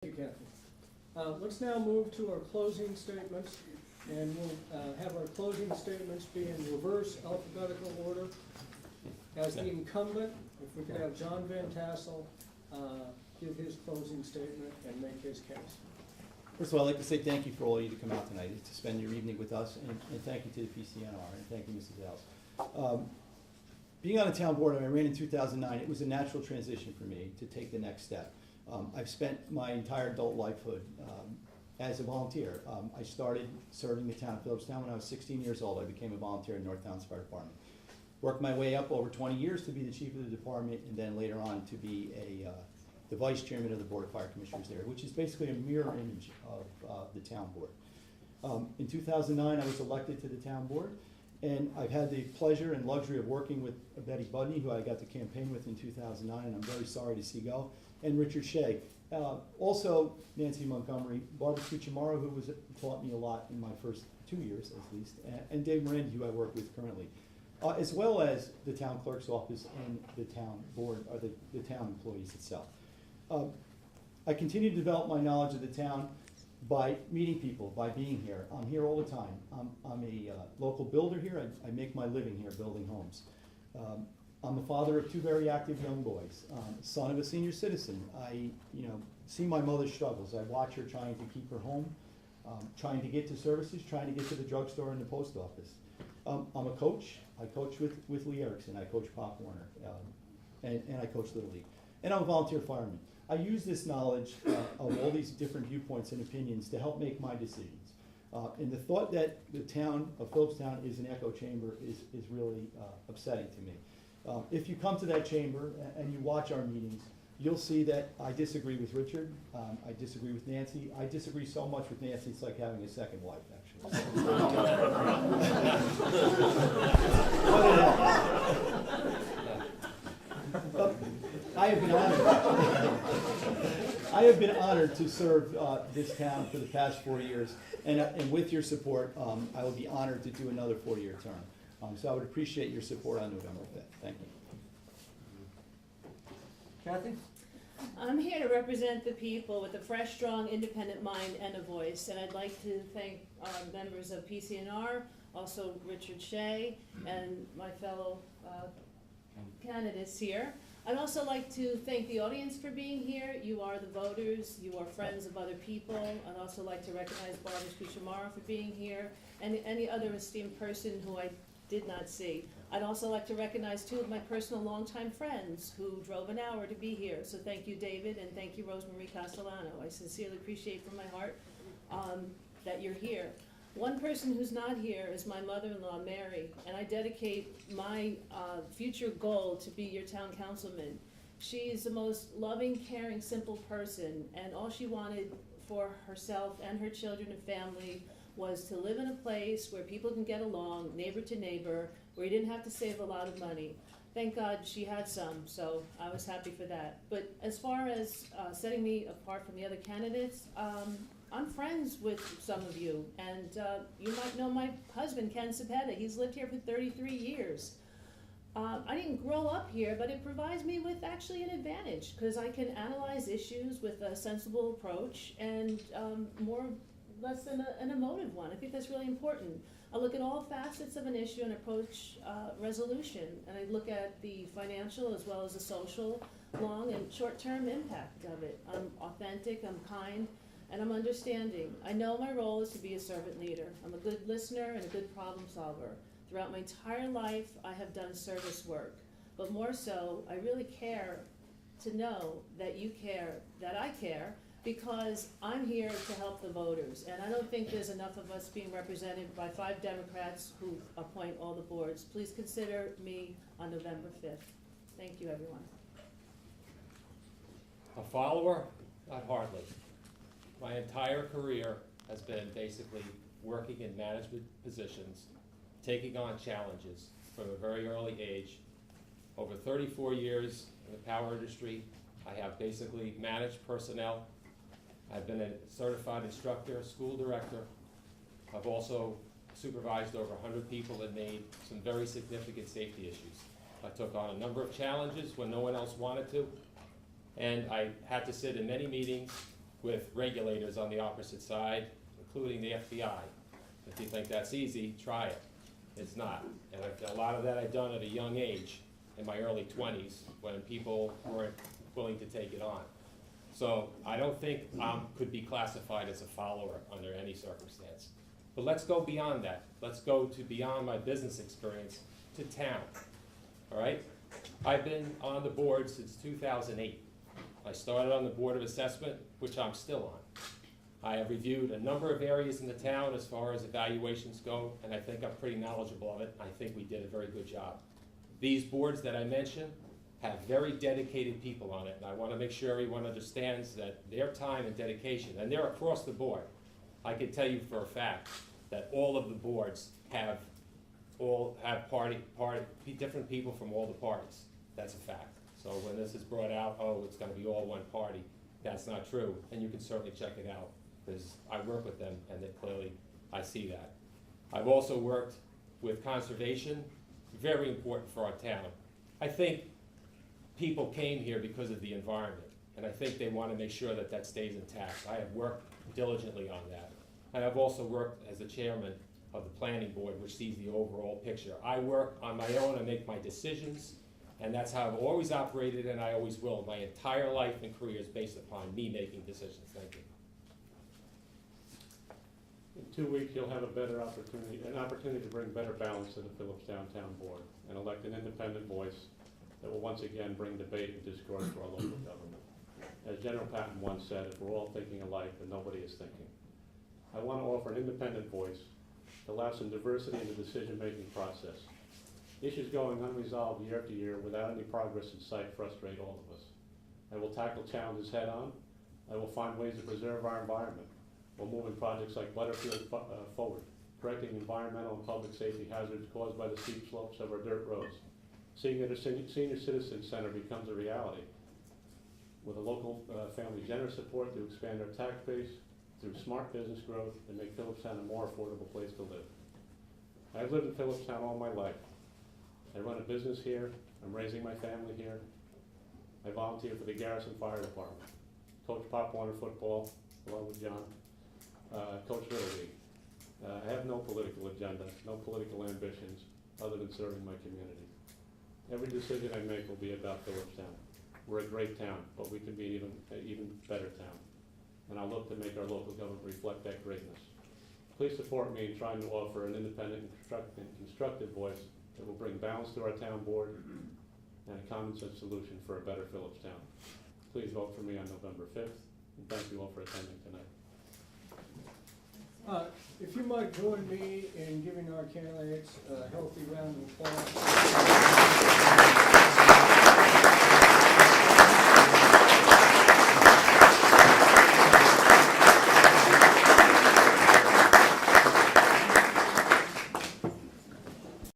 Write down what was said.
Thank you, Kathy. Let's now move to our closing statements, and we'll have our closing statements be in reverse alphabetical order. As the incumbent, if we could have John Van Tassel give his closing statement and make his case. First of all, I'd like to say thank you for all of you to come out tonight, to spend your evening with us, and thank you to the PCNR, and thank you, Mrs. Ells. Being on a town board, I ran in 2009, it was a natural transition for me to take the next step. I've spent my entire adult lifehood as a volunteer. I started serving the town of Phillipstown when I was 16 years old. I became a volunteer in North Towns Fire Department. Worked my way up over 20 years to be the chief of the department, and then later on to be the vice chairman of the Board of Fire Commissioners there, which is basically a mirror image of the town board. In 2009, I was elected to the town board, and I've had the pleasure and luxury of working with Betty Budney, who I got to campaign with in 2009, and I'm very sorry to see go, and Richard Shea. Also, Nancy Montgomery, Barbara Cucciamaro, who taught me a lot in my first 2 years, at least, and Dave Morandi, who I work with currently, as well as the town clerk's office and the town board, or the town employees itself. I continue to develop my knowledge of the town by meeting people, by being here. I'm here all the time. I'm a local builder here. I make my living here building homes. I'm a father of two very active young boys, son of a senior citizen. I see my mother's struggles. I watch her trying to keep her home, trying to get to services, trying to get to the drugstore and the post office. I'm a coach. I coach with Lee Erickson. I coach Pop Warner, and I coach Little League. And I'm a volunteer fireman. I use this knowledge of all these different viewpoints and opinions to help make my decisions. And the thought that the town of Phillipstown is an echo chamber is really upsetting to me. If you come to that chamber and you watch our meetings, you'll see that I disagree with Richard, I disagree with Nancy. I disagree so much with Nancy, it's like having a second wife, actually. I have been honored to serve this town for the past 4 years, and with your support, I will be honored to do another 4-year term. So I would appreciate your support on November 5th. Thank you. Kathy? I'm here to represent the people with a fresh, strong, independent mind and a voice, and I'd like to thank our members of PCNR, also Richard Shea, and my fellow candidates here. I'd also like to thank the audience for being here. You are the voters, you are friends of other people. I'd also like to recognize Barbara Cucciamaro for being here, and any other esteemed person who I did not see. I'd also like to recognize two of my personal longtime friends who drove an hour to be here. So thank you, David, and thank you, Rosemarie Castellano. I sincerely appreciate from my heart that you're here. One person who's not here is my mother-in-law, Mary, and I dedicate my future goal to be your town councilman. She's the most loving, caring, simple person, and all she wanted for herself and her children and family was to live in a place where people can get along, neighbor to neighbor, where you didn't have to save a lot of money. Thank God she had some, so I was happy for that. But as far as setting me apart from the other candidates, I'm friends with some of you, and you might know my husband, Ken Cepeda. He's lived here for 33 years. I didn't grow up here, but it provides me with actually an advantage, because I can analyze issues with a sensible approach and less than an emotive one. I think that's really important. I look at all facets of an issue and approach resolution, and I look at the financial as well as the social, long and short-term impact of it. I'm authentic, I'm kind, and I'm understanding. I know my role is to be a servant leader. I'm a good listener and a good problem solver. Throughout my entire life, I have done service work, but more so, I really care to know that you care, that I care, because I'm here to help the voters, and I don't think there's enough of us being represented by 5 Democrats who appoint all the boards. Please consider me on November 5th. Thank you, everyone. A follower? Not hardly. My entire career has been basically working in management positions, taking on challenges from a very early age. Over 34 years in the power industry, I have basically managed personnel. I've been a certified instructor, school director. I've also supervised over 100 people and made some very significant safety issues. I took on a number of challenges when no one else wanted to, and I had to sit in many meetings with regulators on the opposite side, including the FBI. If you think that's easy, try it. It's not. And a lot of that I've done at a young age, in my early 20s, when people weren't willing to take it on. So I don't think could be classified as a follower under any circumstance. But let's go beyond that. Let's go to beyond my business experience to town, all right? I've been on the board since 2008. I started on the Board of Assessment, which I'm still on. I have reviewed a number of areas in the town as far as evaluations go, and I think I'm pretty knowledgeable of it. I think we did a very good job. These boards that I mentioned have very dedicated people on it, and I want to make sure everyone understands that their time and dedication, and they're across the board. I can tell you for a fact that all of the boards have different people from all the parties. That's a fact. So when this is brought out, oh, it's gonna be all one party, that's not true, and you can certainly check it out, because I work with them, and they clearly, I see that. I've also worked with conservation, very important for our town. I think people came here because of the environment, and I think they wanna make sure that that stays intact. I have worked diligently on that. And I've also worked as the chairman of the planning board, which sees the overall picture. I work on my own, I make my decisions, and that's how I've always operated, and I always will. My entire life and career is based upon me making decisions. Thank you. In 2 weeks, you'll have an opportunity to bring better balance to the Phillips Downtown Board and elect an independent voice that will once again bring debate and discourse to our local government. As General Patton once said, if we're all thinking alike, then nobody is thinking. I want to offer an independent voice to allow some diversity in the decision-making process. Issues going unresolved year after year without any progress in sight frustrate all of us. I will tackle challenges head-on. I will find ways to preserve our environment while moving projects like Butterfield forward, correcting environmental and public safety hazards caused by the steep slopes of our dirt roads, seeing that a senior citizen center becomes a reality, with a local family generous support to expand our tax base, through smart business growth, and make Phillipstown a more affordable place to live. I've lived in Phillipstown all my life. I run a business here, I'm raising my family here. I volunteer for the Garrison Fire Department, coach Pop Warner football, along with John, coach Little League. I have no political agenda, no political ambitions, other than serving my community. Every decision I make will be about Phillipstown. We're a great town, but we can be an even better town. And I'll look to make our local government reflect that greatness. Please support me in trying to offer an independent and constructive voice that will bring balance to our town board and a common sense solution for a better Phillipstown. Please vote for me on November 5th, and thank you all for attending tonight. If you might join me in giving our candidates a healthy round of applause.